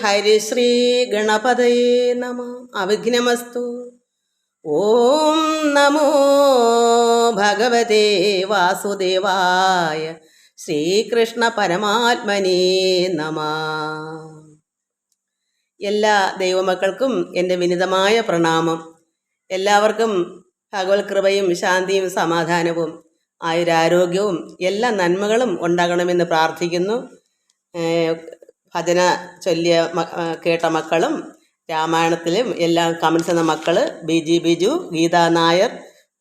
ഹരിശ്രീ ഗണപതയേ നമ. അവിഘ്നമസ്തു. ഓം നമോ ഭഗവതേ വാസുദേവായ. ശ്രീകൃഷ്ണ പരമാത്മനേ നമ. എല്ലാ ദൈവമക്കൾക്കും എൻ്റെ വിനിതമായ പ്രണാമം. എല്ലാവർക്കും ഭഗവത് കൃപയും ശാന്തിയും സമാധാനവും ആയുരാരോഗ്യവും എല്ലാ നന്മകളും ഉണ്ടാകണമെന്ന് പ്രാർത്ഥിക്കുന്നു. ഭജന ചൊല്ലിയ കേട്ട മക്കളും രാമായണത്തിലും എല്ലാം കമൻസ് എന്ന മക്കൾ ബിജു, ഗീതാ നായർ,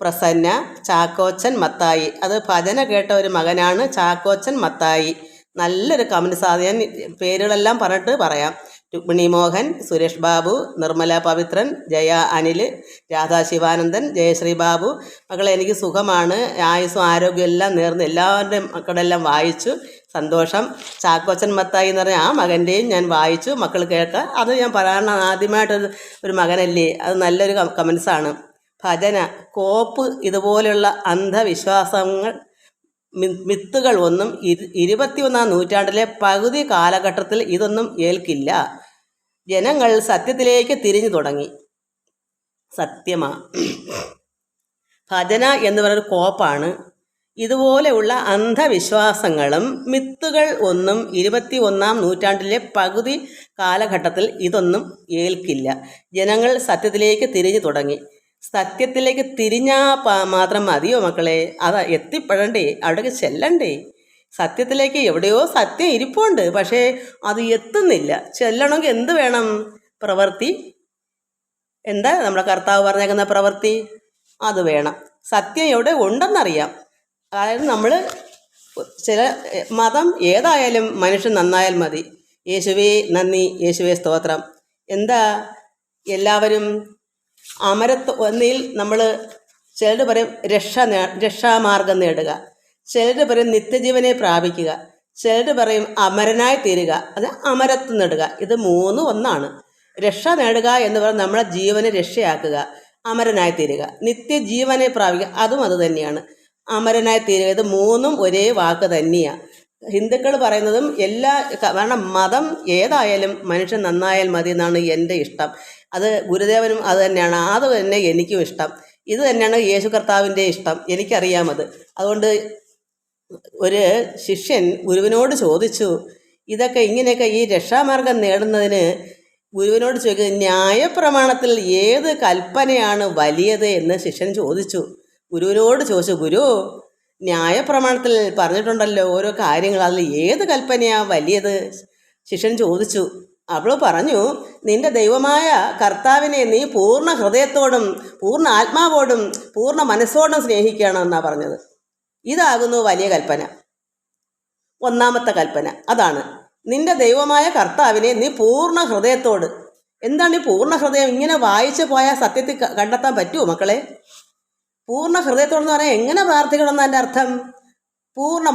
പ്രസന്ന, ചാക്കോച്ചൻ മത്തായി. അത് ഭജന കേട്ട ഒരു മകനാണ് ചാക്കോച്ചൻ മത്തായി. നല്ലൊരു കമൻസ്. അത് ഞാൻ പേരുകളെല്ലാം പറഞ്ഞിട്ട് പറയാം. രുക്മിണി മോഹൻ, സുരേഷ് ബാബു, നിർമ്മല പവിത്രൻ, ജയ അനിൽ, രാധാ ശിവാനന്ദൻ, ജയശ്രീ ബാബു. മക്കളെ, എനിക്ക് സുഖമാണ്, ആയുസ്സും ആരോഗ്യം എല്ലാം നേർന്ന് എല്ലാവരുടെയും മക്കളെല്ലാം വായിച്ചു. സന്തോഷം. ചാക്കോച്ചൻ മത്തായി എന്ന് പറഞ്ഞാൽ ആ മകൻ്റെയും ഞാൻ വായിച്ചു. മക്കൾ കേൾക്കുക. അത് ഞാൻ പറയാൻ ആദ്യമായിട്ടൊരു മകനല്ലേ, അത് നല്ലൊരു കമൻസാണ്. ഭജന കോപ്പ് ഇതുപോലെയുള്ള അന്ധവിശ്വാസങ്ങൾ മിത്തുകൾ ഒന്നും 21-ാം നൂറ്റാണ്ടിലെ പകുതി കാലഘട്ടത്തിൽ ഇതൊന്നും ഏൽക്കില്ല. ജനങ്ങൾ സത്യത്തിലേക്ക് തിരിഞ്ഞു തുടങ്ങി. സത്യമാ. ഭജന എന്ന് പറയുന്ന കോപ്പാണ്. ഇതുപോലെയുള്ള അന്ധവിശ്വാസങ്ങളും മിത്തുകൾ ഒന്നും 21-ാം നൂറ്റാണ്ടിലെ പകുതി കാലഘട്ടത്തിൽ ഇതൊന്നും ഏൽക്കില്ല. ജനങ്ങൾ സത്യത്തിലേക്ക് തിരിഞ്ഞു തുടങ്ങി. സത്യത്തിലേക്ക് തിരിഞ്ഞാൽ മാത്രം മതിയോ മക്കളെ? അത് എത്തിപ്പെടണ്ടേ, അവിടേക്ക് ചെല്ലണ്ടേ? സത്യത്തിലേക്ക് എവിടെയോ സത്യം ഇരിപ്പുണ്ട്, പക്ഷേ അത് എത്തുന്നില്ല. ചെല്ലണമെങ്കിൽ എന്ത് വേണം? പ്രവൃത്തി. എന്താ നമ്മുടെ കർത്താവ് പറഞ്ഞേക്കുന്ന പ്രവൃത്തി? അത് വേണം. സത്യം എവിടെ ഉണ്ടെന്നറിയാം. അതായത് നമ്മൾ ചില മതം ഏതായാലും മനുഷ്യൻ നന്നായാൽ മതി. യേശുവേ നന്ദി, യേശുവേ സ്തോത്രം. എന്താ എല്ലാവരും ഒന്നിൽ നമ്മൾ ചിലർ പറയും രക്ഷാമാർഗം നേടുക, ചിലർ പറയും നിത്യജീവനെ പ്രാപിക്കുക, ചിലർ പറയും അമരനായി തീരുക, അത് അമരത്വം നേടുക. ഇത് മൂന്നും ഒന്നാണ്. രക്ഷ നേടുക എന്ന് പറഞ്ഞാൽ നമ്മളെ ജീവനെ രക്ഷയാക്കുക, അമരനായി തീരുക. നിത്യജീവനെ പ്രാപിക്കുക, അതും അത് തന്നെയാണ്. അമരനായി തീരുക, ഇത് മൂന്നും ഒരേ വാക്ക് തന്നെയാണ്. ഹിന്ദുക്കൾ പറയുന്നതും കാരണം മതം ഏതായാലും മനുഷ്യൻ നന്നായാൽ മതി എന്നാണ് എൻ്റെ ഇഷ്ടം. അത് ഗുരുദേവനും അത് തന്നെയാണ്. അത് തന്നെ എനിക്കും ഇഷ്ടം. ഇത് തന്നെയാണ് യേശു കർത്താവിൻ്റെ ഇഷ്ടം. എനിക്കറിയാമത്. അതുകൊണ്ട് ഒരു ശിഷ്യൻ ഗുരുവിനോട് ചോദിച്ചു, ഇതൊക്കെ ഇങ്ങനെയൊക്കെ ഈ രക്ഷാമാർഗം നേടുന്നതിന് ഗുരുവിനോട് ചോദിക്കുന്നത്, ന്യായപ്രമാണത്തിൽ ഏത് കൽപ്പനയാണ് വലിയത് എന്ന് ശിഷ്യൻ ചോദിച്ചു. ഗുരുവിനോട് ചോദിച്ചു, ഗുരു, ന്യായപ്രമാണത്തിൽ പറഞ്ഞിട്ടുണ്ടല്ലോ ഓരോ കാര്യങ്ങൾ, അതിൽ ഏത് കൽപ്പനയാണ് വലിയത്? ശിഷ്യൻ ചോദിച്ചു. അവൾ പറഞ്ഞു, നിന്റെ ദൈവമായ കർത്താവിനെ നീ പൂർണ്ണ ഹൃദയത്തോടും പൂർണ്ണ ആത്മാവോടും പൂർണ്ണ മനസ്സോടും സ്നേഹിക്കണമെന്നാണ് പറഞ്ഞത്. ഇതാകുന്നു വലിയ കൽപ്പന, ഒന്നാമത്തെ കൽപ്പന. അതാണ് നിന്റെ ദൈവമായ കർത്താവിനെ നീ പൂർണ്ണ ഹൃദയത്തോട്. എന്താണ് ഈ പൂർണ്ണ ഹൃദയം? ഇങ്ങനെ വായിച്ചു പോയാൽ സത്യത്തിൽ കണ്ടെത്താൻ പറ്റുമോ മക്കളെ? പൂർണ്ണ ഹൃദയത്തോടെന്ന് പറയാൻ എങ്ങനെ പ്രാർത്ഥിക്കണമെന്ന് എൻ്റെ അർത്ഥം? പൂർണ്ണ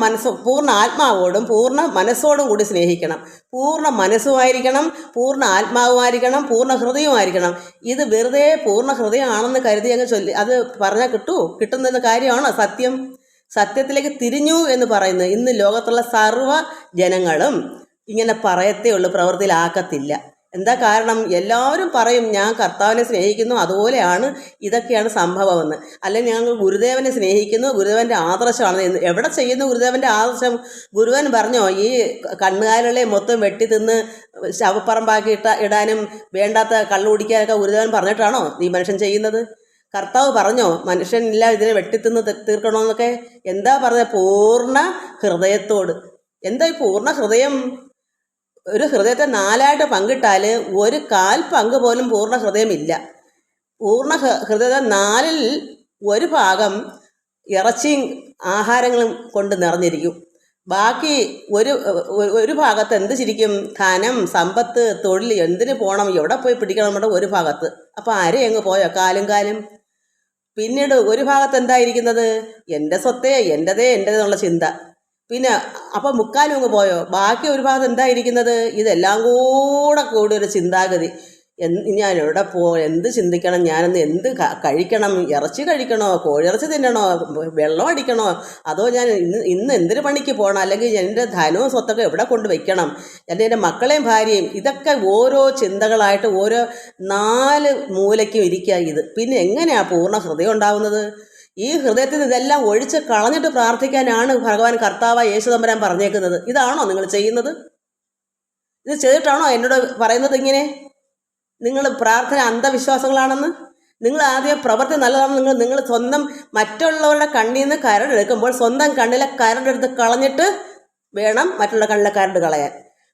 പൂർണ്ണ ആത്മാവോടും പൂർണ്ണ മനസ്സോടും കൂടി സ്നേഹിക്കണം. പൂർണ്ണ മനസ്സുമായിരിക്കണം, പൂർണ്ണ ആത്മാവുമായിരിക്കണം, പൂർണ്ണ ഹൃദയവുമായിരിക്കണം. ഇത് വെറുതെ പൂർണ്ണ ഹൃദയമാണെന്ന് കരുതി അങ്ങ് ചൊല്ലി അത് പറഞ്ഞാൽ കിട്ടുന്ന കാര്യമാണോ സത്യം? സത്യത്തിലേക്ക് തിരിഞ്ഞു എന്ന് പറയുന്നത് ഇന്ന് ലോകത്തുള്ള സർവ്വ ജനങ്ങളും ഇങ്ങനെ പറയത്തേ ഉള്ളൂ, പ്രവൃത്തിയിലാക്കത്തില്ല. എന്താ കാരണം? എല്ലാവരും പറയും ഞാൻ കർത്താവിനെ സ്നേഹിക്കുന്നു, അതുപോലെയാണ് ഇതൊക്കെയാണ് സംഭവമെന്ന്. അല്ലെങ്കിൽ ഞങ്ങൾ ഗുരുദേവനെ സ്നേഹിക്കുന്നു, ഗുരുദേവൻ്റെ ആദർശമാണ്. എവിടെ ചെയ്യുന്നു ഗുരുദേവൻ്റെ ആദർശം? ഗുരുവൻ പറഞ്ഞോ ഈ കണ്ണുകാലികളെ മൊത്തം വെട്ടി തിന്ന് ശവപ്പറമ്പാക്കി ഇടാനും വേണ്ടാത്ത കള്ളു കുടിക്കാനൊക്കെ ഗുരുദേവൻ പറഞ്ഞിട്ടാണോ ഈ മനുഷ്യൻ ചെയ്യുന്നത്? കർത്താവ് പറഞ്ഞോ മനുഷ്യനില്ല ഇതിനെ വെട്ടിത്തിന്ന് തീർക്കണമെന്നൊക്കെ? എന്താ പറഞ്ഞത്? പൂർണ്ണ ഹൃദയത്തോട്. എന്താ ഈ പൂർണ്ണ ഹൃദയം? ഒരു ഹൃദയത്തെ 4ആയിട്ട് പങ്കിട്ടാൽ ഒരു 1/4 പങ്ക് പോലും പൂർണ്ണ ഹൃദയമില്ല. പൂർണ്ണ ഹൃദയത്തെ 4ൽ 1 ഭാഗം ഇറച്ചിയും ആഹാരങ്ങളും കൊണ്ട് നിറഞ്ഞിരിക്കും. ബാക്കി ഒരു ഭാഗത്ത് എന്ത് ചിരിക്കും? ധനം, സമ്പത്ത്, തൊഴിൽ, എന്തിനു പോകണം, എവിടെ പോയി പിടിക്കണം നമ്മുടെ ഒരു ഭാഗത്ത്. അപ്പോൾ ആരെ അങ്ങ് പോയോ കാലും. പിന്നീട് ഒരു ഭാഗത്ത് എന്തായിരിക്കുന്നത്? എൻ്റെ സ്വത്തേ, എൻ്റെതേ എന്നുള്ള ചിന്ത. പിന്നെ അപ്പം മുക്കാലും അങ്ങ് പോയോ? ബാക്കി ഒരു ഭാഗത്ത് എന്തായിരിക്കുന്നത്? ഇതെല്ലാം കൂടി ഒരു ചിന്താഗതി. ഞാൻ എവിടെ എന്ത് ചിന്തിക്കണം, ഞാനെന്ന് എന്ത് കഴിക്കണം, ഇറച്ചി കഴിക്കണോ, കോഴിയിറച്ചി തിന്നണോ, വെള്ളം അടിക്കണോ, അതോ ഞാൻ ഇന്ന് എന്തൊരു പണിക്ക് പോകണം, അല്ലെങ്കിൽ എൻ്റെ ധനവും സ്വത്തൊക്കെ എവിടെ കൊണ്ട് വെക്കണം, എൻ്റെ മക്കളെയും ഭാര്യയും, ഇതൊക്കെ ഓരോ ചിന്തകളായിട്ട് ഓരോ 4 മൂലയ്ക്കും ഇരിക്കുക. ഇത് പിന്നെ എങ്ങനെയാണ് പൂർണ്ണ ഹൃദയം ഉണ്ടാവുന്നത്? ഈ ഹൃദയത്തിൽ നിന്ന് ഇതെല്ലാം ഒഴിച്ച് കളഞ്ഞിട്ട് പ്രാർത്ഥിക്കാനാണ് ഭഗവാൻ കർത്താവ് യേശു തമ്പുരാൻ പറഞ്ഞേക്കുന്നത്. ഇതാണോ നിങ്ങൾ ചെയ്യുന്നത്? ഇത് ചെയ്തിട്ടാണോ എന്നോട് പറയുന്നത് ഇങ്ങനെ നിങ്ങൾ പ്രാർത്ഥന അന്ധവിശ്വാസങ്ങളാണെന്ന്? നിങ്ങൾ ആദ്യം പ്രവൃത്തി നല്ലതാണെന്ന് നിങ്ങൾ സ്വന്തം മറ്റുള്ളവരുടെ കണ്ണിൽ നിന്ന് കരടെടുക്കുമ്പോൾ സ്വന്തം കണ്ണിലെ കരടെടുത്ത് കളഞ്ഞിട്ട് വേണം മറ്റുള്ള കണ്ണിലെ കരട് കളയാൻ.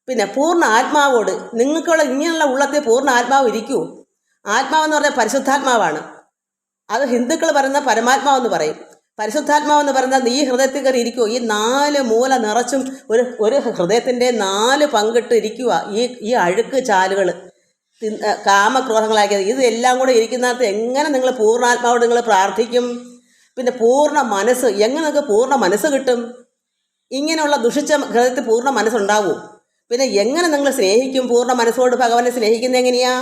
പിന്നെ പൂർണ്ണ ആത്മാവോട് നിങ്ങൾക്കുള്ള ഇങ്ങനെയുള്ള ഉള്ളത്തിൽ പൂർണ്ണ ആത്മാവ് ഇരിക്കൂ. ആത്മാവെന്ന് പറഞ്ഞാൽ പരിശുദ്ധാത്മാവാണ്. അത് ഹിന്ദുക്കൾ പറയുന്ന പരമാത്മാവെന്ന് പറയും. പരിശുദ്ധാത്മാവെന്ന് പറയുന്നത് ഈ ഹൃദയത്തിൽ കയറി ഇരിക്കുക. ഈ 4 മൂല നിറച്ചും ഒരു ഹൃദയത്തിൻ്റെ 4 പങ്കിട്ട് ഇരിക്കുക. ഈ അഴുക്ക് ചാലുകൾ, കാമക്രോധങ്ങളാക്കിയത്, ഇതെല്ലാം കൂടെ ഇരിക്കുന്നിടത്ത് എങ്ങനെ നിങ്ങൾ പൂർണ്ണാത്മാവോട് നിങ്ങൾ പ്രാർത്ഥിക്കും? പിന്നെ പൂർണ്ണ മനസ്സ്, എങ്ങനെ നിങ്ങൾക്ക് പൂർണ്ണ മനസ്സ് കിട്ടും? ഇങ്ങനെയുള്ള ദുഷിച്ച ഹൃദയത്തിൽ പൂർണ്ണ മനസ്സുണ്ടാവൂ? പിന്നെ എങ്ങനെ നിങ്ങൾ സ്നേഹിക്കും? പൂർണ്ണ മനസ്സോട് ഭഗവാനെ സ്നേഹിക്കുന്നത് എങ്ങനെയാ?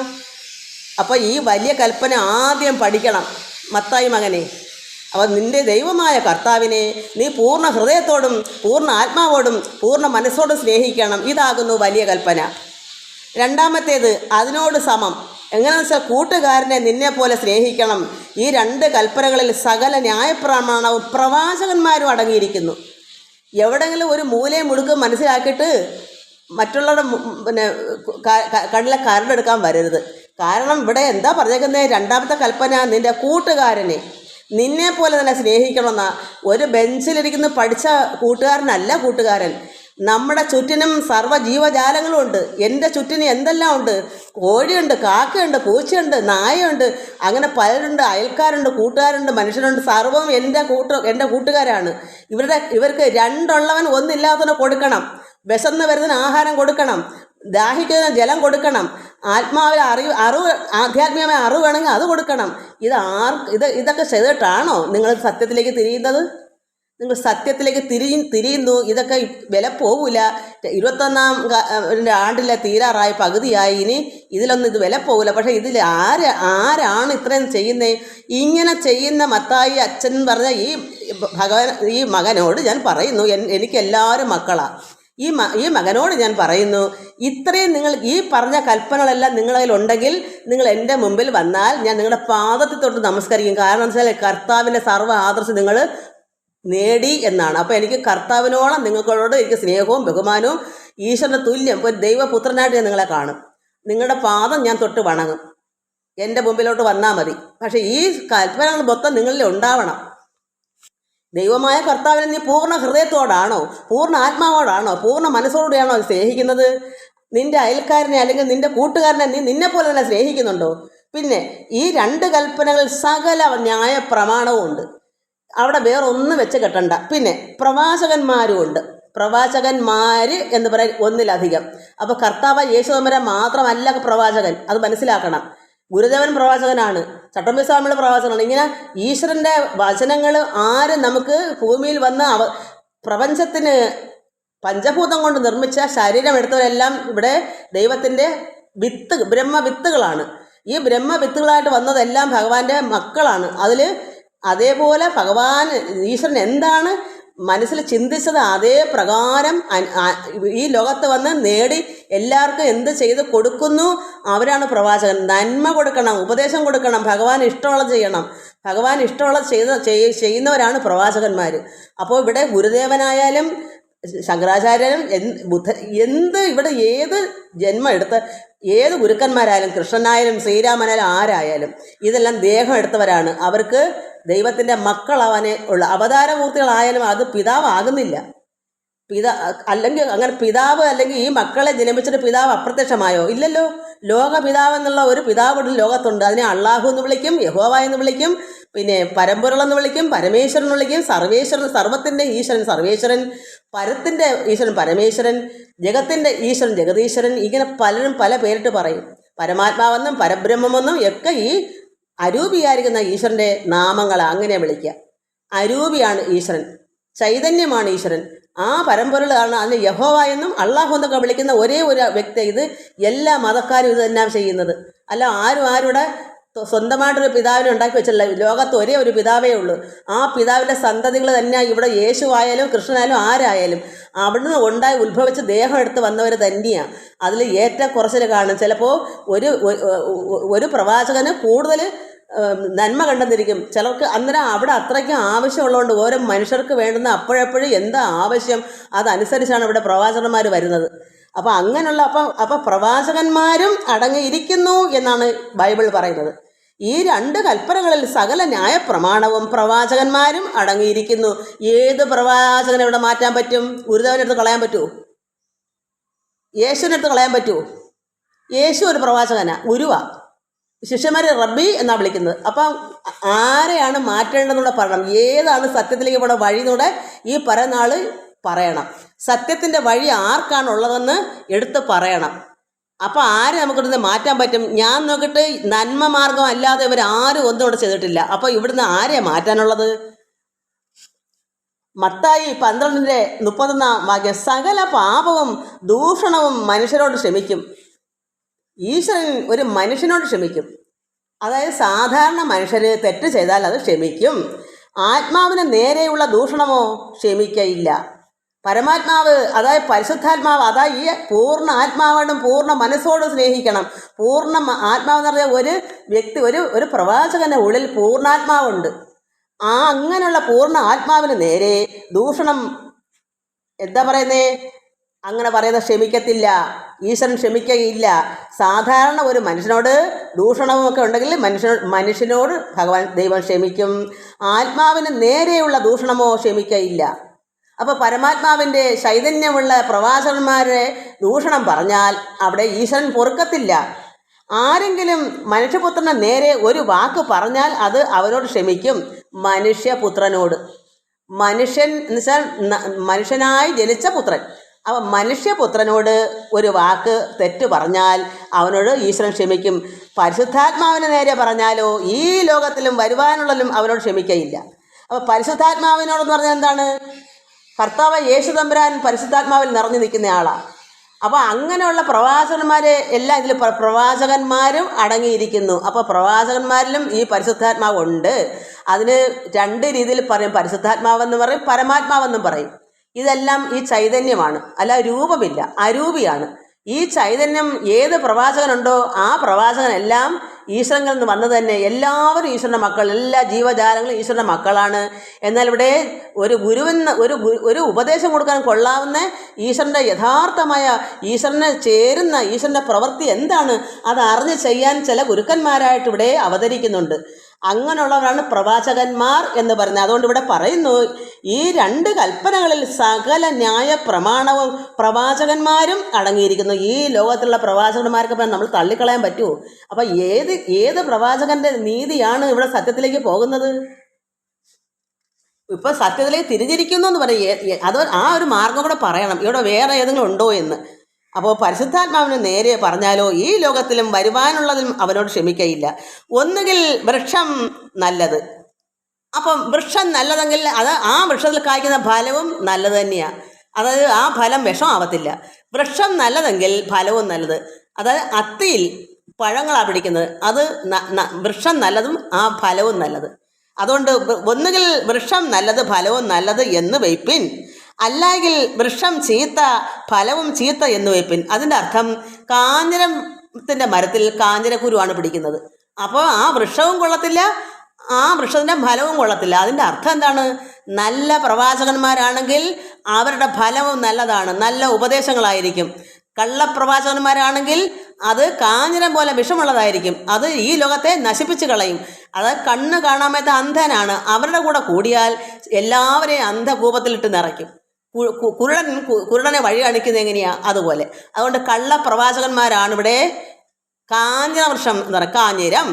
അപ്പോൾ ഈ വലിയ കൽപ്പന ആദ്യം പഠിക്കണം മത്തായി മകനെ. അപ്പോൾ നിൻ്റെ ദൈവമായ കർത്താവിനെ നീ പൂർണ്ണ ഹൃദയത്തോടും പൂർണ്ണ ആത്മാവോടും പൂർണ്ണ മനസ്സോടും സ്നേഹിക്കണം. ഇതാകുന്നു വലിയ കൽപ്പന. രണ്ടാമത്തേത് അതിനോട് സമം. എങ്ങനെയാണെന്ന് വെച്ചാൽ കൂട്ടുകാരനെ നിന്നെ പോലെ സ്നേഹിക്കണം. ഈ 2 കൽപ്പനകളിൽ സകല ന്യായപ്രമാണവും പ്രവാചകന്മാരും അടങ്ങിയിരിക്കുന്നു. എവിടെയെങ്കിലും ഒരു മൂലയും മുടുക്കും മനസ്സിലാക്കിയിട്ട് മറ്റുള്ളവരുടെ പിന്നെ കണ്ണിലെ കരടെടുക്കാൻ വരരുത്. കാരണം ഇവിടെ എന്താ പറഞ്ഞേക്കുന്നത്? രണ്ടാമത്തെ കൽപ്പന നിൻ്റെ കൂട്ടുകാരനെ നിന്നെ പോലെ തന്നെ സ്നേഹിക്കണമെന്നാ. ഒരു ബെഞ്ചിലിരിക്കുന്ന പഠിച്ച കൂട്ടുകാരനല്ല കൂട്ടുകാരൻ. നമ്മുടെ ചുറ്റിനും സർവ്വ ജീവജാലങ്ങളും ഉണ്ട്. എൻ്റെ ചുറ്റിനും എന്തെല്ലാം ഉണ്ട്? കോഴിയുണ്ട്, കാക്കയുണ്ട്, പൂച്ചയുണ്ട്, നായയുണ്ട്, അങ്ങനെ പലരുണ്ട്. അയൽക്കാരുണ്ട്, കൂട്ടുകാരുണ്ട്, മനുഷ്യരുണ്ട്. സർവ്വം എൻ്റെ കൂട്ടുകാരാണ്. ഇവർക്ക് 2 ഉള്ളവൻ 1 ഇല്ലാത്തവന് കൊടുക്കണം. വിശന്ന് വരുന്നതിന് ആഹാരം കൊടുക്കണം. ദാഹിക്കുന്നതിന് ജലം കൊടുക്കണം. ആത്മാവിലെ ആധ്യാത്മികമായ അറിവ് വേണമെങ്കിൽ അത് കൊടുക്കണം. ഇതൊക്കെ ചെയ്തിട്ടാണോ നിങ്ങൾ സത്യത്തിലേക്ക് തിരിയുന്നത്? നിങ്ങൾ സത്യത്തിലേക്ക് തിരിയുന്നു. ഇതൊക്കെ വില പോവില്ല. 21-ാം ആണ്ടിലെ തീരാറായി, പകുതിയായി. ഇനി ഇതിലൊന്നും ഇത് വില പോവില്ല. പക്ഷേ ഇതിൽ ആരാണ് ഇത്രയും ചെയ്യുന്നത്? ഇങ്ങനെ ചെയ്യുന്ന മത്തായി അച്ഛൻ പറഞ്ഞ ഈ മകനോട് ഞാൻ പറയുന്നു, എനിക്കെല്ലാവരും മക്കളാണ്. ഈ മകനോട് ഞാൻ പറയുന്നു, ഇത്രയും നിങ്ങൾ ഈ പറഞ്ഞ കൽപ്പനകളെല്ലാം നിങ്ങളിലുണ്ടെങ്കിൽ നിങ്ങൾ എൻ്റെ മുമ്പിൽ വന്നാൽ ഞാൻ നിങ്ങളുടെ പാദത്തിൽ തൊട്ട് നമസ്കരിക്കും. കാരണം എന്താ വെച്ചാൽ കർത്താവിൻ്റെ സർവ്വ ആദർശം നിങ്ങൾ നേടി എന്നാണ്. അപ്പോൾ എനിക്ക് കർത്താവിനോളം നിങ്ങളോട് എനിക്ക് സ്നേഹവും ബഹുമാനവും ഈശ്വരൻ്റെ തുല്യം ഒരു ദൈവപുത്രനായിട്ട് ഞാൻ നിങ്ങളെ കാണും. നിങ്ങളുടെ പാദം ഞാൻ തൊട്ട് വണങ്ങും. എൻ്റെ മുമ്പിലോട്ട് വന്നാൽ മതി. പക്ഷേ ഈ കൽപ്പനകൾ മൊത്തം നിങ്ങളിൽ ഉണ്ടാവണം. ദൈവമായ കർത്താവിനെ നീ പൂർണ്ണ ഹൃദയത്തോടാണോ, പൂർണ്ണ ആത്മാവോടാണോ, പൂർണ്ണ മനസ്സോടെയാണോ സ്നേഹിക്കുന്നത്? നിൻ്റെ അയൽക്കാരനെ അല്ലെങ്കിൽ നിൻ്റെ കൂട്ടുകാരനെ നീ നിന്നെപ്പോലെ തന്നെ സ്നേഹിക്കുന്നുണ്ടോ? പിന്നെ ഈ 2 കൽപ്പനകൾ സകല ന്യായ പ്രമാണവും ഉണ്ട്. അവിടെ വേറെ ഒന്നും വെച്ച് കെട്ടണ്ട. പിന്നെ പ്രവാചകന്മാരും ഉണ്ട്. പ്രവാചകന്മാർ എന്ന് പറയാൻ 1-ലധികം. അപ്പോൾ കർത്താവ് യേശു തമ്പുരാൻ മാത്രമല്ല പ്രവാചകൻ, അത് മനസ്സിലാക്കണം. ഗുരുദേവൻ പ്രവാചകനാണ്, ചട്ടമ്പിസ്വാമിയുടെ പ്രവാചകനാണ്. ഇങ്ങനെ ഈശ്വരൻ്റെ വചനങ്ങൾ ആരും നമുക്ക് ഭൂമിയിൽ വന്ന് പ്രപഞ്ചത്തിന് പഞ്ചഭൂതം കൊണ്ട് നിർമ്മിച്ച ശരീരം എടുത്തവരെല്ലാം ഇവിടെ ദൈവത്തിൻ്റെ ബ്രഹ്മവിത്തുകളാണ്. ഈ ബ്രഹ്മവിത്തുകളായിട്ട് വന്നതെല്ലാം ഭഗവാന്റെ മക്കളാണ്. അതേപോലെ ഭഗവാൻ ഈശ്വരൻ എന്താണ് മനസ്സിൽ ചിന്തിച്ചത് അതേ പ്രകാരം ഈ ലോകത്ത് വന്ന് നേടി എല്ലാവർക്കും എന്ത് ചെയ്ത് കൊടുക്കുന്നു അവരാണ് പ്രവാചകൻ. നന്മ കൊടുക്കണം, ഉപദേശം കൊടുക്കണം, ഭഗവാൻ ഇഷ്ടമുള്ളത് ചെയ്യണം. ഭഗവാൻ ഇഷ്ടമുള്ളത് ചെയ്യുന്നവരാണ് പ്രവാചകന്മാർ. അപ്പോൾ ഇവിടെ ഗുരുദേവനായാലും ശങ്കരാചാര്യനും ഇവിടെ ഏത് ജന്മം എടുത്ത് ഏത് ഗുരുക്കന്മാരായാലും കൃഷ്ണനായാലും ശ്രീരാമനായാലും ആരായാലും ഇതെല്ലാം ദേഹം എടുത്തവരാണ്. അവർക്ക് ദൈവത്തിൻ്റെ മക്കളാവാനേ ഉള്ളു. അവതാരമൂർത്തികളായാലും അത് പിതാവാകുന്നില്ല. അല്ലെങ്കിൽ അങ്ങനെ പിതാവ് അല്ലെങ്കിൽ ഈ മക്കളെ ജനിപ്പിച്ചിട്ട് പിതാവ് അപ്രത്യക്ഷമായോ? ഇല്ലല്ലോ. ലോകപിതാവ് എന്നുള്ള ഒരു പിതാവ് ലോകത്തുണ്ട്. അതിനെ അള്ളാഹു എന്ന് വിളിക്കും, യഹോവ എന്ന് വിളിക്കും, പിന്നെ പരമ്പൊരുളെന്ന് വിളിക്കും, പരമേശ്വരൻ എന്ന് വിളിക്കും, സർവേശ്വരൻ, സർവത്തിൻ്റെ ഈശ്വരൻ സർവേശ്വരൻ, പരത്തിൻ്റെ ഈശ്വരൻ പരമേശ്വരൻ, ജഗത്തിൻ്റെ ഈശ്വരൻ ജഗതീശ്വരൻ. ഇങ്ങനെ പലരും പല പേരിട്ട് പറയും. പരമാത്മാവെന്നും പരബ്രഹ്മമെന്നും ഒക്കെ ഈ അരൂപിയായിരിക്കുന്ന ഈശ്വരൻ്റെ നാമങ്ങളെ അങ്ങനെ വിളിക്കുക. അരൂപിയാണ് ഈശ്വരൻ, ചൈതന്യമാണ് ഈശ്വരൻ. ആ പരമ്പൊരുളാണ് അതിന് യഹോവ എന്നും അള്ളാഹു എന്നൊക്കെ വിളിക്കുന്ന ഒരേ ഒരു വ്യക്തി. ഇത് എല്ലാ മതക്കാരും ഇത് തന്നെ ചെയ്യുന്നത്. അല്ല ആരും ആരുടെ സ്വന്തമായിട്ടൊരു പിതാവിനെ ഉണ്ടാക്കി വെച്ചില്ല. ലോകത്ത് ഒരേ ഒരു പിതാവേ ഉള്ളൂ. ആ പിതാവിൻ്റെ സന്തതികൾ തന്നെ ഇവിടെ യേശുവായാലും കൃഷ്ണനായാലും ആരായാലും അവിടുന്ന് ഉണ്ടായി ഉത്ഭവിച്ച് ദേഹം എടുത്ത് വന്നവർ തന്നെയാണ്. അതിൽ ഏറ്റവും കുറച്ചിൽ കാണും. ചിലപ്പോൾ ഒരു പ്രവാചകന് കൂടുതൽ നന്മ കണ്ടെന്നിരിക്കും. ചിലർക്ക് അന്നേരം അവിടെ അത്രയ്ക്കും ആവശ്യമുള്ളതുകൊണ്ട് ഓരോ മനുഷ്യർക്ക് വേണ്ടുന്ന അപ്പോഴപ്പോഴും എന്താ ആവശ്യം അതനുസരിച്ചാണ് ഇവിടെ പ്രവാചകന്മാർ വരുന്നത്. അപ്പോൾ അങ്ങനെയുള്ള അപ്പം പ്രവാചകന്മാരും അടങ്ങിയിരിക്കുന്നു എന്നാണ് ബൈബിൾ പറയുന്നത്. ഈ 2 കൽപ്പനകളിൽ സകല ന്യായപ്രമാണവും പ്രവാചകന്മാരും അടങ്ങിയിരിക്കുന്നു. ഏത് പ്രവാചകനെ ഇവിടെ മാറ്റാൻ പറ്റും? ഗുരുദേവനെടുത്ത് കളയാൻ പറ്റുമോ? യേശുവിനെടുത്ത് കളയാൻ പറ്റുമോ? യേശു ഒരു പ്രവാചകനാ, ഗുരുവാ. ശിഷ്യന്മാരെ റബ്ബി എന്നാണ് വിളിക്കുന്നത്. അപ്പം ആരെയാണ് മാറ്റേണ്ടതെന്നൂടെ പറയണം. ഏതാണ് സത്യത്തിലേക്ക് ഇവിടെ വഴി എന്നൂടെ ഈ പറയുന്ന ആൾ പറയണം. സത്യത്തിൻ്റെ വഴി ആർക്കാണുള്ളതെന്ന് എടുത്ത് പറയണം. അപ്പോൾ ആരെ നമുക്കിവിടുന്ന് മാറ്റാൻ പറ്റും? ഞാൻ നോക്കിയിട്ട് നന്മ മാർഗം അല്ലാതെ ഇവർ ആരും ഒന്നും ഇവിടെ ചെയ്തിട്ടില്ല. അപ്പോൾ ഇവിടുന്ന് ആരെയാ മാറ്റാനുള്ളത്? മത്തായി 12:31 സകല പാപവും ദൂഷണവും മനുഷ്യരോട് ക്ഷമിക്കും. ഈശ്വരൻ ഒരു മനുഷ്യനോട് ക്ഷമിക്കും. അതായത് സാധാരണ മനുഷ്യർ തെറ്റ് ചെയ്താൽ അത് ക്ഷമിക്കും. ആത്മാവിന് നേരെയുള്ള ദൂഷണമോ ക്ഷമിക്കയില്ല. പരമാത്മാവ് അതായത് പരിശുദ്ധാത്മാവ് അതായത് ഈ പൂർണ്ണ ആത്മാവോടും പൂർണ്ണ മനസ്സോടും സ്നേഹിക്കണം. പൂർണ്ണ ആത്മാവെന്ന് പറഞ്ഞാൽ ഒരു വ്യക്തി ഒരു പ്രവാചകൻ്റെ ഉള്ളിൽ പൂർണ്ണാത്മാവുണ്ട്. അങ്ങനെയുള്ള പൂർണ്ണ ആത്മാവിന് നേരെ ദൂഷണം എന്താ പറയുന്നേ? അങ്ങനെ പറയുന്നത് ക്ഷമിക്കത്തില്ല. ഈശ്വരൻ ക്ഷമിക്കുകയില്ല. സാധാരണ ഒരു മനുഷ്യനോട് ദൂഷണമൊക്കെ ഉണ്ടെങ്കിൽ മനുഷ്യനോട് ദൈവം ക്ഷമിക്കും. ആത്മാവിന് നേരെയുള്ള ദൂഷണമോ ക്ഷമിക്കയില്ല. അപ്പോൾ പരമാത്മാവിൻ്റെ ചൈതന്യമുള്ള പ്രവാചകന്മാരെ ദൂഷണം പറഞ്ഞാൽ അവിടെ ഈശ്വരൻ പൊറുക്കത്തില്ല. ആരെങ്കിലും മനുഷ്യപുത്രന് നേരെ ഒരു വാക്ക് പറഞ്ഞാൽ അത് അവരോട് ക്ഷമിക്കും. മനുഷ്യപുത്രനോട്, മനുഷ്യൻ എന്ന് വെച്ചാൽ മനുഷ്യനായി ജനിച്ച പുത്രൻ. അപ്പം മനുഷ്യപുത്രനോട് ഒരു വാക്ക് തെറ്റ് പറഞ്ഞാൽ അവനോട് ഈശ്വരൻ ക്ഷമിക്കും. പരിശുദ്ധാത്മാവിന് നേരെ പറഞ്ഞാലോ ഈ ലോകത്തിലും വരുവാനുള്ളതിലും അവനോട് ക്ഷമിക്കയില്ല. അപ്പോൾ പരിശുദ്ധാത്മാവിനോടെന്ന് പറഞ്ഞാൽ എന്താണ്? കർത്താവ് യേശു തമ്പുരാൻ പരിശുദ്ധാത്മാവിൽ നിറഞ്ഞു നിൽക്കുന്ന ആളാണ്. അപ്പോൾ അങ്ങനെയുള്ള പ്രവാചകന്മാരെ എല്ലാം ഇതിൽ പ്രവാചകന്മാരും അടങ്ങിയിരിക്കുന്നു. അപ്പോൾ പ്രവാചകന്മാരിലും ഈ പരിശുദ്ധാത്മാവ് ഉണ്ട്. അതിന് 2 രീതിയിൽ പറയും. പരിശുദ്ധാത്മാവെന്ന് പറയും, പരമാത്മാവെന്നും പറയും. ഇതെല്ലാം ഈ ചൈതന്യമാണ്, അല്ല രൂപമില്ല, അരൂപിയാണ്. ഈ ചൈതന്യം ഏത് പ്രവാചകനുണ്ടോ ആ പ്രവാചകനെല്ലാം ഈശ്വരനിൽ നിന്ന് വന്നത് തന്നെ. എല്ലാവരും ഈശ്വരൻ്റെ മക്കൾ, എല്ലാ ജീവജാലങ്ങളും ഈശ്വരൻ്റെ മക്കളാണ്. എന്നാൽ ഇവിടെ ഒരു ഗുരുവെന്ന് ഒരു ഉപദേശം കൊടുക്കാൻ കൊള്ളാവുന്ന ഈശ്വരൻ്റെ യഥാർത്ഥമായ ഈശ്വരനെ ചേരുന്ന ഈശ്വരൻ്റെ പ്രവൃത്തി എന്താണ് അത് അറിഞ്ഞ് ചെയ്യാൻ ചില ഗുരുക്കന്മാരായിട്ട് ഇവിടെ അവതരിക്കുന്നുണ്ട്. അങ്ങനെയുള്ളവരാണ് പ്രവാചകന്മാർ എന്ന് പറയുന്നത്. അതുകൊണ്ട് ഇവിടെ പറയുന്നു ഈ 2 കൽപ്പനകളിൽ സകല ന്യായ പ്രമാണവും പ്രവാചകന്മാരും അടങ്ങിയിരിക്കുന്നു. ഈ ലോകത്തിലുള്ള പ്രവാചകന്മാർക്ക് നമ്മൾ തള്ളിക്കളയാൻ പറ്റുമോ? അപ്പം ഏത് പ്രവാചകന്റെ നീതിയാണ് ഇവിടെ സത്യത്തിലേക്ക് പോകുന്നത്? ഇപ്പം സത്യത്തിലേക്ക് തിരിഞ്ഞിരിക്കുന്നു എന്ന് പറയും. അത് ആ ഒരു മാർഗം കൂടെ പറയണം. ഇവിടെ വേറെ ഏതെങ്കിലും ഉണ്ടോ എന്ന്. അപ്പോൾ പരിശുദ്ധാത്മാവിന് നേരെ പറഞ്ഞാലോ ഈ ലോകത്തിലും വരുവാനുള്ളതിലും അവനോട് ക്ഷമിക്കയില്ല. ഒന്നുകിൽ വൃക്ഷം നല്ലത്. അപ്പം വൃക്ഷം നല്ലതെങ്കിൽ അത് ആ വൃക്ഷത്തിൽ കായ്ക്കുന്ന ഫലവും നല്ലത് തന്നെയാണ്. അതായത് ആ ഫലം വിഷമാവത്തില്ല. വൃക്ഷം നല്ലതെങ്കിൽ ഫലവും നല്ലത്. അതായത് അത്തിയിൽ പഴങ്ങളാണ് പിടിക്കുന്നത്. അത് വൃക്ഷം നല്ലതും ആ ഫലവും നല്ലത്. അതുകൊണ്ട് ഒന്നുകിൽ വൃക്ഷം നല്ലത് ഫലവും നല്ലത് എന്ന് വയ്പ്പിൻ, അല്ലെങ്കിൽ വൃക്ഷം ചീത്ത ഫലവും ചീത്ത എന്ന് വയ്പ്പിൻ. അതിൻ്റെ അർത്ഥം കാഞ്ഞിരത്തിൻ്റെ മരത്തിൽ കാഞ്ഞിരക്കുരുവാണ് പിടിക്കുന്നത്. അപ്പോൾ ആ വൃക്ഷവും കൊള്ളത്തില്ല, ആ വൃക്ഷത്തിൻ്റെ ഫലവും കൊള്ളത്തില്ല. അതിൻ്റെ അർത്ഥം എന്താണ്? നല്ല പ്രവാചകന്മാരാണെങ്കിൽ അവരുടെ ഫലവും നല്ലതാണ്, നല്ല ഉപദേശങ്ങളായിരിക്കും. കള്ളപ്രവാചകന്മാരാണെങ്കിൽ അത് കാഞ്ഞിരം പോലെ വിഷമുള്ളതായിരിക്കും. അത് ഈ ലോകത്തെ നശിപ്പിച്ച് കളയും. അത് കണ്ണ് കാണാമേത്ത അന്ധനാണ്. അവരുടെ കൂടെ കൂടിയാൽ എല്ലാവരെയും അന്ധകൂപത്തിലിട്ട് നിറയ്ക്കും. കുരുടനെ വഴി കാണിക്കുന്നത് എങ്ങനെയാണ്? അതുപോലെ. അതുകൊണ്ട് കള്ളപ്രവാചകന്മാരാണ് ഇവിടെ കാഞ്ഞിര വൃക്ഷം എന്ന് പറയുക, കാഞ്ഞിരം.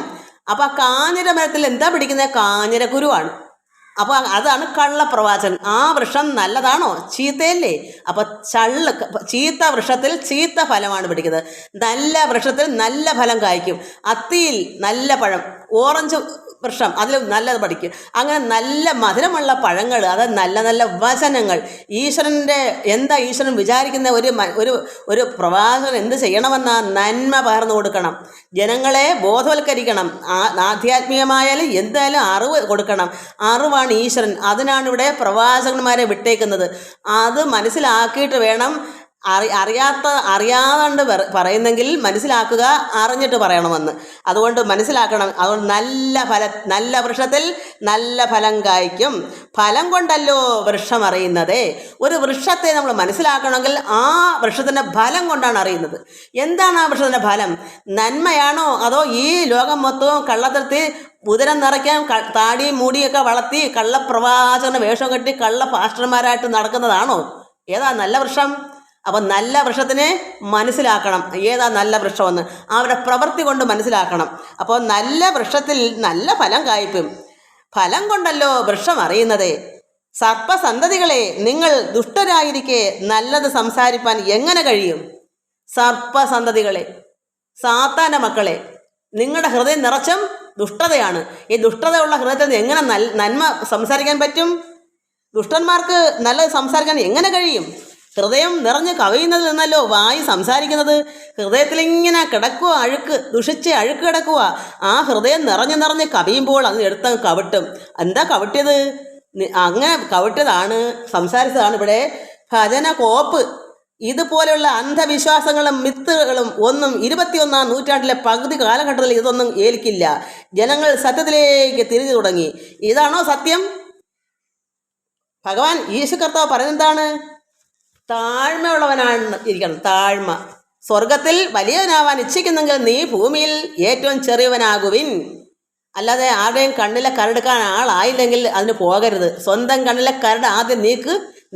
അപ്പോൾ ആ കാഞ്ഞിര മരത്തിൽ എന്താ പിടിക്കുന്നത്? കാഞ്ഞിരക്കുരുവാണ്. അപ്പോൾ അതാണ് കള്ളപ്രവാചകൻ. ആ വൃക്ഷം നല്ലതാണോ? ചീത്തയല്ലേ? അപ്പോൾ ചീത്ത വൃക്ഷത്തിൽ ചീത്ത ഫലമാണ് പിടിക്കുന്നത്. നല്ല വൃക്ഷത്തിൽ നല്ല ഫലം കായ്ക്കും. അത്തിയിൽ നല്ല പഴം, ഓറഞ്ച് വൃക്ഷം, അതിൽ നല്ലത് പഠിക്കും. അങ്ങനെ നല്ല മധുരമുള്ള പഴങ്ങൾ, അത് നല്ല നല്ല വചനങ്ങൾ, ഈശ്വരൻ്റെ എന്താ ഈശ്വരൻ വിചാരിക്കുന്ന ഒരു പ്രവാചകൻ എന്ത് ചെയ്യണമെന്ന നന്മ പകർന്നു കൊടുക്കണം, ജനങ്ങളെ ബോധവൽക്കരിക്കണം, ആധ്യാത്മികമായാലും എന്തായാലും അറിവ് കൊടുക്കണം. അറിവാണ് ഈശ്വരൻ, അതിനാണ് ഇവിടെ പ്രവാചകന്മാരെ വിട്ടേക്കുന്നത്. അത് മനസ്സിലാക്കിയിട്ട് വേണം, അറിയാതെ പറയുന്നെങ്കിൽ മനസ്സിലാക്കുക, അറിഞ്ഞിട്ട് പറയണമെന്ന്. അതുകൊണ്ട് മനസ്സിലാക്കണം. അതുകൊണ്ട് നല്ല വൃക്ഷത്തിൽ നല്ല ഫലം കായ്ക്കും. ഫലം കൊണ്ടല്ലോ വൃക്ഷം അറിയുന്നത്. ഒരു വൃക്ഷത്തെ നമ്മൾ മനസ്സിലാക്കണമെങ്കിൽ ആ വൃക്ഷത്തിൻ്റെ ഫലം കൊണ്ടാണ് അറിയുന്നത്. എന്താണ് ആ വൃക്ഷത്തിൻ്റെ ഫലം? നന്മയാണോ അതോ ഈ ലോകം മൊത്തവും കള്ളത്തരത്തിൽ ഉദരം നിറയ്ക്കാൻ താടിയും മൂടിയൊക്കെ വളർത്തി കള്ളപ്രവാചകന് വേഷം കെട്ടി കള്ള പാസ്റ്റർമാരായിട്ട് നടക്കുന്നതാണോ? ഏതാ നല്ല വൃക്ഷം? അപ്പം നല്ല വൃക്ഷത്തിനെ മനസ്സിലാക്കണം, ഏതാ നല്ല വൃക്ഷമെന്ന് അവരുടെ പ്രവൃത്തി കൊണ്ട് മനസ്സിലാക്കണം. അപ്പോൾ നല്ല വൃക്ഷത്തിൽ നല്ല ഫലം കായ്പും. ഫലം കൊണ്ടല്ലോ വൃക്ഷം അറിയുന്നത്. സർപ്പസന്തതികളെ, നിങ്ങൾ ദുഷ്ടരായിരിക്കെ നല്ലത് സംസാരിപ്പാൻ എങ്ങനെ കഴിയും? സർപ്പസന്തതികളെ, സാത്താൻ്റെ മക്കളെ, നിങ്ങളുടെ ഹൃദയം നിറച്ചും ദുഷ്ടതയാണ്. ഈ ദുഷ്ടതയുള്ള ഹൃദയത്തിൽ നിന്ന് എങ്ങനെ നന്മ സംസാരിക്കാൻ പറ്റും? ദുഷ്ടന്മാർക്ക് നല്ലത് സംസാരിക്കാൻ എങ്ങനെ കഴിയും? ഹൃദയം നിറഞ്ഞ് കവിയുന്നതിൽ നിന്നല്ലോ വായി സംസാരിക്കുന്നത്. ഹൃദയത്തിലിങ്ങനെ കിടക്കുക, ദുഷിച്ച് അഴുക്ക് കിടക്കുക. ആ ഹൃദയം നിറഞ്ഞ് കവിയുമ്പോൾ അത് എടുത്ത് കവിട്ടും. എന്താ കവിട്ടിയത്? അങ്ങനെ കവിട്ടതാണ്, സംസാരിച്ചതാണ് ഇവിടെ ഭജന കോപ്പ്. ഇതുപോലെയുള്ള അന്ധവിശ്വാസങ്ങളും മിത്തുകളും ഒന്നും 21-ാം നൂറ്റാണ്ടിലെ പകുതി കാലഘട്ടത്തിൽ ഇതൊന്നും ഏൽക്കില്ല. ജനങ്ങൾ സത്യത്തിലേക്ക് തിരിഞ്ഞു തുടങ്ങി. ഇതാണോ സത്യം? ഭഗവാൻ യേശു കർത്താവ് പറയുന്നതാണ്, താഴ്മയുള്ളവനാണ് ഇരിക്കണം. താഴ്മ. സ്വർഗത്തിൽ വലിയവനാവാൻ ഇച്ഛിക്കുന്നെങ്കിൽ നീ ഭൂമിയിൽ ഏറ്റവും ചെറിയവനാകുവിൻ. അല്ലാതെ ആരുടെയും കണ്ണിലെ കരടെടുക്കാൻ ആളായില്ലെങ്കിൽ അതിന് പോകരുത്. സ്വന്തം കണ്ണിലെ കരട് ആദ്യം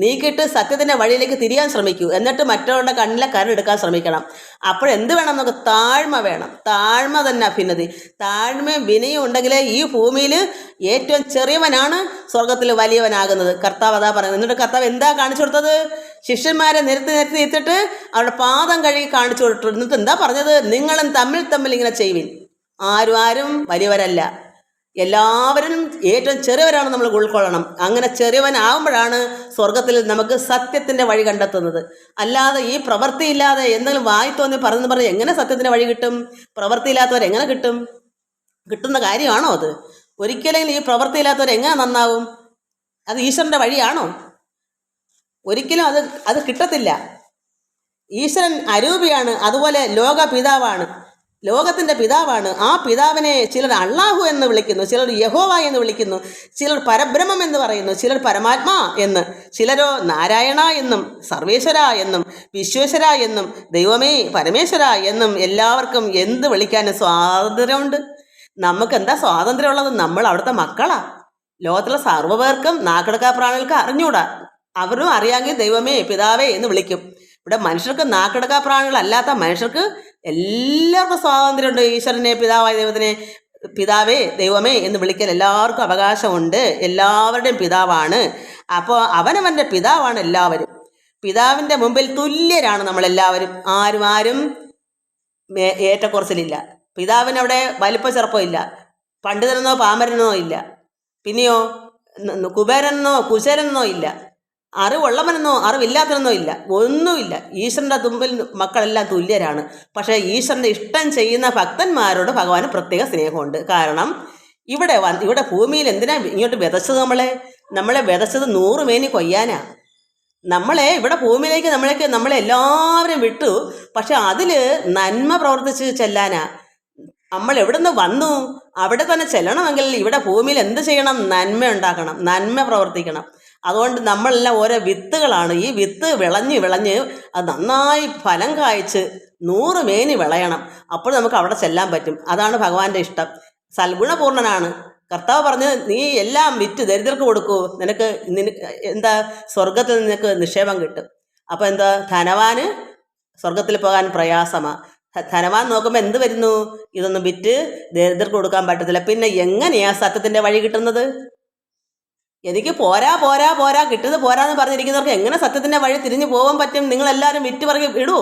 നീക്കിയിട്ട് സത്യത്തിൻ്റെ വഴിയിലേക്ക് തിരിയാൻ ശ്രമിക്കൂ. എന്നിട്ട് മറ്റവരുടെ കണ്ണിലെ കരടെടുക്കാൻ ശ്രമിക്കണം. അപ്പോഴെന്ത് വേണം? നമുക്ക് താഴ്മ വേണം. താഴ്മ തന്നെ അഭ്യുന്നതി. താഴ്മയും വിനയും ഉണ്ടെങ്കിലേ ഈ ഭൂമിയിൽ ഏറ്റവും ചെറിയവനാണ് സ്വർഗത്തിൽ വലിയവനാകുന്നത്. കർത്താവ് അതാ പറയുന്നത്. എന്നിട്ട് കർത്താവ് എന്താ കാണിച്ചു കൊടുത്തത്? ശിഷ്യന്മാരെ നിരത്തി നിർത്തിയിട്ട് അവരുടെ പാദം കഴുകി കാണിച്ചു കൊടുത്തു. എന്നിട്ട് എന്താ പറഞ്ഞത്? നിങ്ങളും തമ്മിൽ ഇങ്ങനെ ചെയ്യുവിൻ. ആരും വലിയവരല്ല, എല്ലാവരും ഏറ്റവും ചെറിയവരാണ് നമ്മൾ ഉൾക്കൊള്ളണം. അങ്ങനെ ചെറിയവനാകുമ്പോഴാണ് സ്വർഗത്തിൽ നമുക്ക് സത്യത്തിൻ്റെ വഴി കണ്ടെത്തുന്നത്. അല്ലാതെ ഈ പ്രവൃത്തിയില്ലാതെ എന്തെങ്കിലും വായി തോന്നി പറഞ്ഞ് എങ്ങനെ സത്യത്തിൻ്റെ വഴി കിട്ടും? പ്രവൃത്തിയില്ലാത്തവരെങ്ങനെ കിട്ടും? കിട്ടുന്ന കാര്യമാണോ അത്? ഒരിക്കലെങ്കിലും ഈ പ്രവൃത്തിയില്ലാത്തവരെങ്ങനെ നന്നാവും? അത് ഈശ്വരൻ്റെ വഴിയാണോ? ഒരിക്കലും അത് കിട്ടത്തില്ല. ഈശ്വരൻ അരൂപിയാണ്, അതുപോലെ ലോകത്തിൻ്റെ പിതാവാണ്. ആ പിതാവിനെ ചിലർ അള്ളാഹു എന്ന് വിളിക്കുന്നു, ചിലർ യഹോവ എന്ന് വിളിക്കുന്നു, ചിലർ പരബ്രഹ്മം എന്ന് പറയുന്നു, ചിലർ പരമാത്മാ എന്ന്, ചിലരോ നാരായണ എന്നും സർവേശ്വര എന്നും വിശ്വേശ്വര എന്നും ദൈവമേ പരമേശ്വര എന്നും എല്ലാവർക്കും എന്ത് വിളിക്കാനും സ്വാതന്ത്ര്യമുണ്ട്. നമുക്ക് എന്താ സ്വാതന്ത്ര്യമുള്ളത്? നമ്മൾ അവിടുത്തെ മക്കളാ. ലോകത്തിലെ സർവ്വപേർക്കും നാക്കെടുക്കാ പ്രാണികൾക്ക് അറിഞ്ഞൂടാ. അവരും അറിയാമെങ്കിൽ ദൈവമേ പിതാവേ എന്ന് വിളിക്കും. ഇവിടെ മനുഷ്യർക്ക് നാക്കെടുക്കാ പ്രാണികളല്ലാത്ത മനുഷ്യർക്ക് എല്ലാവർക്കും സ്വാതന്ത്ര്യമുണ്ട്. ഈശ്വരനെ പിതാവായ ദൈവത്തിനെ പിതാവേ ദൈവമേ എന്ന് വിളിക്കാൻ എല്ലാവർക്കും അവകാശമുണ്ട്. എല്ലാവരുടെയും പിതാവാണ്. അപ്പോൾ അവനവൻ്റെ പിതാവാണ് എല്ലാവരും. പിതാവിൻ്റെ മുമ്പിൽ തുല്യരാണ് നമ്മളെല്ലാവരും. ആരും ഏറ്റക്കുറച്ചിലില്ല. പിതാവിനവിടെ വലിപ്പ ചെറുപ്പമില്ല, പണ്ഡിതനെന്നോ പാമരനെന്നോ ഇല്ല, പിന്നെയോ കുബേരനെന്നോ കുശേരനെന്നോ ഇല്ല, അറിവുള്ളവനെന്നോ അറിവില്ലാത്തവനെന്നോ ഇല്ല, ഒന്നുമില്ല. ഈശ്വരൻ്റെ മുമ്പിൽ മക്കളെല്ലാം തുല്യരാണ്. പക്ഷേ ഈശ്വരൻ്റെ ഇഷ്ടം ചെയ്യുന്ന ഭക്തന്മാരോട് ഭഗവാന് പ്രത്യേക സ്നേഹമുണ്ട്. കാരണം ഇവിടെ ഭൂമിയിൽ എന്തിനാ ഇങ്ങോട്ട് വിതച്ചത്? നമ്മളെ വിതച്ചത് 100 മേനി കൊയ്യാനാ. ഇവിടെ ഭൂമിയിലേക്ക് നമ്മളെ എല്ലാവരും വിട്ടു. പക്ഷെ അതിൽ നന്മ പ്രവർത്തിച്ച് ചെല്ലാനാ. നമ്മൾ എവിടെ നിന്ന് വന്നു അവിടെ തന്നെ ചെല്ലണമെങ്കിൽ ഇവിടെ ഭൂമിയിൽ എന്ത് ചെയ്യണം? നന്മ ഉണ്ടാക്കണം, നന്മ പ്രവർത്തിക്കണം. അതുകൊണ്ട് നമ്മളെല്ലാം ഓരോ വിത്തുകളാണ്. ഈ വിത്ത് വിളഞ്ഞ് അത് നന്നായി ഫലം കായ്ച്ച് 100 മേനി വിളയണം. അപ്പോൾ നമുക്ക് അവിടെ ചെല്ലാൻ പറ്റും. അതാണ് ഭഗവാന്റെ ഇഷ്ടം. സൽഗുണപൂർണനാണ്. കർത്താവ് പറഞ്ഞ് നീ എല്ലാം വിറ്റ് ദരിദ്രർക്ക് കൊടുക്കൂ, നിനക്ക് എന്താ സ്വർഗത്തിൽ നിനക്ക് നിക്ഷേപം കിട്ടും. അപ്പോൾ എന്താ? ധനവാന് സ്വർഗത്തിൽ പോകാൻ പ്രയാസമാണ്. ധനവാൻ നോക്കുമ്പോൾ എന്ത് വരുന്നു? ഇതൊന്നും വിറ്റ് ദരിദ്രർക്ക് കൊടുക്കാൻ പറ്റത്തില്ല. പിന്നെ എങ്ങനെയാ സത്യത്തിൻ്റെ വഴി കിട്ടുന്നത്? എനിക്ക് പോരാ കിട്ടുന്നത് പോരാന്ന് പറഞ്ഞിരിക്കുന്നവർക്ക് എങ്ങനെ സത്യത്തിൻ്റെ വഴി തിരിഞ്ഞു പോകാൻ പറ്റും? നിങ്ങളെല്ലാവരും വിറ്റ് പറക്കി ഇടുവോ?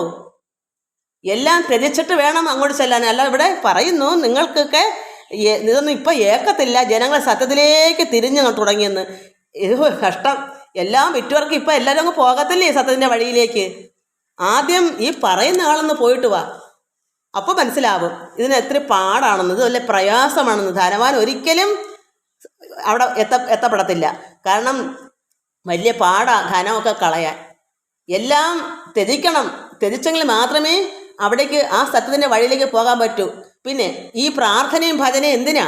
എല്ലാം ത്യജിച്ചിട്ട് വേണം അങ്ങോട്ട് ചെല്ലാൻ. അല്ല, ഇവിടെ പറയുന്നു നിങ്ങൾക്കൊക്കെ ഇതൊന്നും ഇപ്പം ഏക്കത്തില്ല, ജനങ്ങൾ സത്യത്തിലേക്ക് തിരിഞ്ഞു തുടങ്ങിയെന്ന്. ഇത് കഷ്ടം. എല്ലാം വിറ്റുവർക്ക് ഇപ്പം എല്ലാവരും അങ്ങ് പോകത്തില്ലേ സത്യത്തിൻ്റെ വഴിയിലേക്ക്? ആദ്യം ഈ പറയുന്ന ആളൊന്ന് പോയിട്ട് വാ, അപ്പോൾ മനസ്സിലാവും ഇതിന് എത്ര പാടാണെന്ന്, ഇത് വലിയ പ്രയാസമാണെന്ന്. ധനവാൻ ഒരിക്കലും അവിടെ എത്തപ്പെടത്തില്ല. കാരണം വലിയ പാടാ ധനമൊക്കെ കളയാൻ. എല്ലാം ത്യജിക്കണം. ത്യജിച്ചെങ്കിൽ മാത്രമേ അവിടേക്ക് ആ സത്യത്തിൻ്റെ വഴിയിലേക്ക് പോകാൻ പറ്റൂ. പിന്നെ ഈ പ്രാർത്ഥനയും ഭജനയും എന്തിനാ?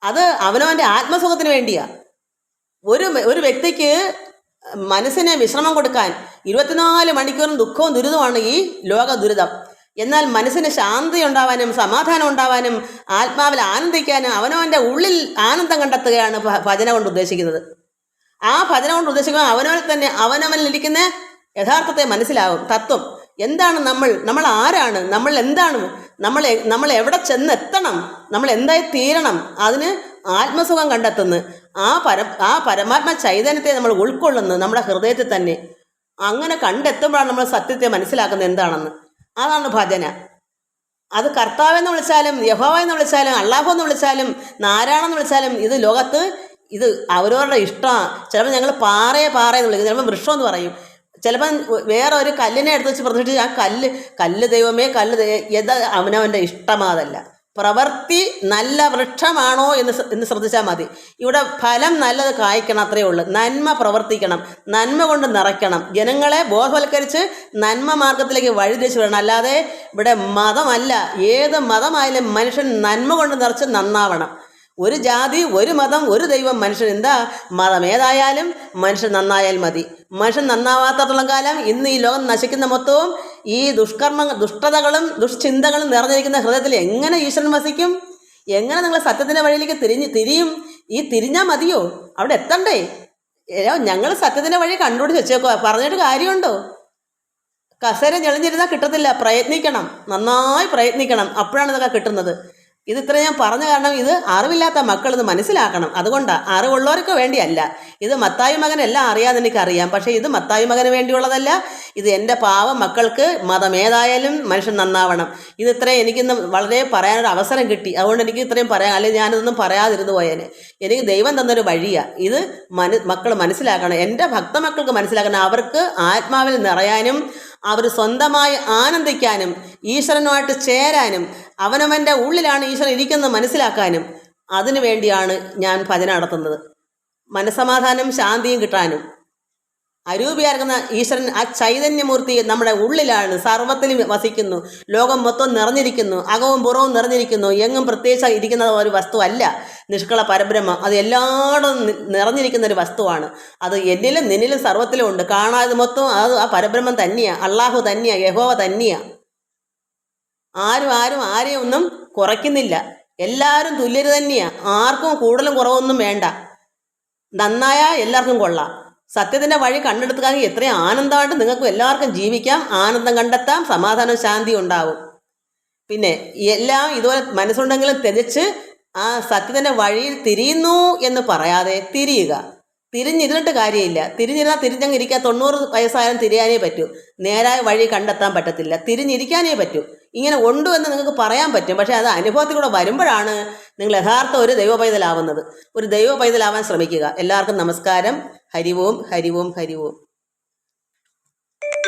അത് അവനവൻ്റെ ആത്മസുഖത്തിന് വേണ്ടിയാ. ഒരു വ്യക്തിക്ക് മനസ്സിന് വിശ്രമം കൊടുക്കാൻ 24 മണിക്കൂറും ദുഃഖവും ദുരിതമാണ് ഈ ലോക ദുരിതം. എന്നാൽ മനസ്സിന് ശാന്തി ഉണ്ടാവാനും സമാധാനം ഉണ്ടാവാനും ആത്മാവിൽ ആനന്ദിക്കാനും അവനവൻ്റെ ഉള്ളിൽ ആനന്ദം കണ്ടെത്തുകയാണ് ഭജന കൊണ്ട് ഉദ്ദേശിക്കുന്നത്. ആ ഭജന കൊണ്ട് ഉദ്ദേശിക്കുമ്പോൾ അവനവനിൽ തന്നെ അവനവനിലിരിക്കുന്ന യഥാർത്ഥത്തെ മനസ്സിലാവും. തത്വം എന്താണ്, നമ്മൾ ആരാണ്, നമ്മൾ എന്താണ്, നമ്മൾ എവിടെ ചെന്നെത്തണം, നമ്മൾ എന്തായി തീരണം, അതിന് ആത്മസുഖം കണ്ടെത്തുന്നു. ആ പരമാത്മ ചൈതന്യത്തെ നമ്മൾ ഉൾക്കൊള്ളുന്നു നമ്മുടെ ഹൃദയത്തിൽ തന്നെ. അങ്ങനെ കണ്ടെത്തുമ്പോഴാണ് നമ്മൾ സത്യത്തെ മനസ്സിലാക്കുന്നത് എന്താണെന്ന്. അതാണ് ഭജന. അത് കർത്താവെന്ന് വിളിച്ചാലും യഹോവ എന്ന് വിളിച്ചാലും അള്ളാഹു എന്ന് വിളിച്ചാലും നാരായണെന്ന് വിളിച്ചാലും ഇത് ലോകത്ത് ഇത് അവരവരുടെ ഇഷ്ടമാണ്. ചിലപ്പോൾ ഞങ്ങൾ പാറയെന്ന് വിളിക്കും, ചിലപ്പോൾ വൃക്ഷം എന്ന് പറയും, ചിലപ്പം വേറെ ഒരു കല്ലിനെ എടുത്ത് വെച്ച് പ്രതിഷ്ഠിച്ച് ആ കല്ല് ദൈവമേ ഇത് അവനവൻ്റെ ഇഷ്ടമാതല്ല. പ്രവൃത്തി നല്ല വൃക്ഷമാണോ എന്ന് ശ്രദ്ധിച്ചാൽ മതി. ഇവിടെ ഫലം നല്ലത് കായ്ക്കണം, അത്രയേ ഉള്ളൂ. നന്മ പ്രവർത്തിക്കണം, നന്മ കൊണ്ട് നിറയ്ക്കണം, ജനങ്ങളെ ബോധവൽക്കരിച്ച് നന്മ മാർഗത്തിലേക്ക് വഴിതിരിച്ചു വിടണം. അല്ലാതെ ഇവിടെ മതമല്ല, ഏത് മതമായാലും മനുഷ്യൻ നന്മ കൊണ്ട് നിറച്ച് നന്നാവണം. ഒരു ജാതി, ഒരു മതം, ഒരു ദൈവം, മനുഷ്യൻ എന്താ മതം ഏതായാലും മനുഷ്യൻ നന്നായാൽ മതി. മനുഷ്യൻ നന്നാവാത്തത്തോളം കാലം ഇന്ന് ഈ ലോകം നശിക്കുന്ന മൊത്തവും ഈ ദുഷ്ടതകളും ദുഷ്ചിന്തകളും നിറഞ്ഞിരിക്കുന്ന ഹൃദയത്തിൽ എങ്ങനെ ഈശ്വരൻ വസിക്കും? എങ്ങനെ നിങ്ങൾ സത്യത്തിൻ്റെ വഴിയിലേക്ക് തിരിയും? ഈ തിരിഞ്ഞാൽ മതിയോ? അവിടെ എത്തണ്ടേ? ഞങ്ങൾ സത്യത്തിൻ്റെ വഴി കണ്ടുപിടിച്ച് വെച്ചേക്കോ, പറഞ്ഞിട്ട് കാര്യമുണ്ടോ? കസേര ഞെളിഞ്ഞിരുന്നാൽ കിട്ടത്തില്ല. പ്രയത്നിക്കണം, നന്നായി പ്രയത്നിക്കണം, അപ്പോഴാണ് ഇതൊക്കെ കിട്ടുന്നത്. ഇത്ര ഞാൻ പറഞ്ഞ കാരണം ഇത് അറിവില്ലാത്ത മക്കൾ ഇത് മനസ്സിലാക്കണം. അതുകൊണ്ടാണ്, അറിവുള്ളവർക്ക് വേണ്ടിയല്ല. ഇത് മത്തായി മകൻ എല്ലാം അറിയാമെന്ന് എനിക്കറിയാം, പക്ഷേ ഇത് മത്തായി മകന് വേണ്ടിയുള്ളതല്ല. ഇത് എൻ്റെ പാവം മക്കൾക്ക് മതം ഏതായാലും മനുഷ്യൻ നന്നാവണം. ഇത്രയും എനിക്കിന്ന് വളരെ പറയാനൊരു അവസരം കിട്ടി, അതുകൊണ്ട് എനിക്ക് ഇത്രയും പറയാം. അല്ലെങ്കിൽ ഞാനിതൊന്നും പറയാതിരുന്നു പോയേനെ. എനിക്ക് ദൈവം തന്നൊരു വഴിയാണ്. ഇത് മക്കൾ മനസ്സിലാക്കണം, എൻ്റെ ഭക്തമക്കൾക്ക് മനസ്സിലാക്കണം. അവർക്ക് ആത്മാവിൽ നിറയാനും അവർ സ്വന്തമായി ആനന്ദിക്കാനും ഈശ്വരനുമായിട്ട് ചേരാനും അവനവൻ്റെ ഉള്ളിലാണ് ഈശ്വരൻ ഇരിക്കുന്നത് മനസ്സിലാക്കാനും അതിനു വേണ്ടിയാണ് ഞാൻ ഭജന നടത്തുന്നത്. മനസ്സമാധാനം ശാന്തിയും കിട്ടാനും. അരൂപിയായിരിക്കുന്ന ഈശ്വരൻ ആ ചൈതന്യമൂർത്തി നമ്മുടെ ഉള്ളിലാണ്, സർവ്വത്തിലും വസിക്കുന്നു, ലോകം മൊത്തം നിറഞ്ഞിരിക്കുന്നു, അകവും പുറവും നിറഞ്ഞിരിക്കുന്നു. എങ്ങും പ്രത്യേകിച്ച് ഇരിക്കുന്ന ഒരു വസ്തു അല്ല നിഷ്കള പരബ്രഹ്മം. അത് എല്ലായിടും നിറഞ്ഞിരിക്കുന്ന ഒരു വസ്തുവാണ്. അത് എന്നിലും നിന്നിലും സർവ്വത്തിലും ഉണ്ട്. കാണാതെ മൊത്തം അത് ആ പരബ്രഹ്മം തന്നെയാണ്, അള്ളാഹു തന്നെയാണ്, യഹോവ തന്നെയാണ്. ആരെയും ഒന്നും കുറയ്ക്കുന്നില്ല. എല്ലാവരും തുല്യര് തന്നെയാണ്. ആർക്കും കൂടുതലും കുറവൊന്നും വേണ്ട. നന്നായാൽ എല്ലാവർക്കും കൊള്ളാം. സത്യത്തിൻ്റെ വഴി കണ്ടെടുത്തുകാണെങ്കിൽ എത്രയും ആനന്ദമായിട്ട് നിങ്ങൾക്കും എല്ലാവർക്കും ജീവിക്കാം, ആനന്ദം കണ്ടെത്താം, സമാധാനം ശാന്തി ഉണ്ടാവും. പിന്നെ എല്ലാം ഇതുപോലെ മനസ്സുണ്ടെങ്കിലും ത്യജിച്ച് ആ സത്യത്തിൻ്റെ വഴിയിൽ തിരിയുന്നു എന്ന് പറയാതെ തിരിയുക. തിരിഞ്ഞിരുന്നിട്ട് കാര്യമില്ല. തിരിഞ്ഞങ്ങ് ഇരിക്കാൻ 90 വയസ്സായാലും തിരിയാനേ പറ്റൂ. നേരായ വഴി കണ്ടെത്താൻ പറ്റത്തില്ല. തിരിഞ്ഞിരിക്കാനേ പറ്റൂ. ഇങ്ങനെ ഉണ്ട് എന്ന് നിങ്ങൾക്ക് പറയാൻ പറ്റും, പക്ഷേ അത് അനുഭവത്തിൽ കൂടെ വരുമ്പോഴാണ് നിങ്ങൾ യഥാർത്ഥ ഒരു ദൈവ പൈതലാവുന്നത്. ഒരു ദൈവ പൈതലാവാൻ ശ്രമിക്കുക. എല്ലാവർക്കും നമസ്കാരം. ഹരി ഓം, ഹരി ഓം, ഹരി ഓം.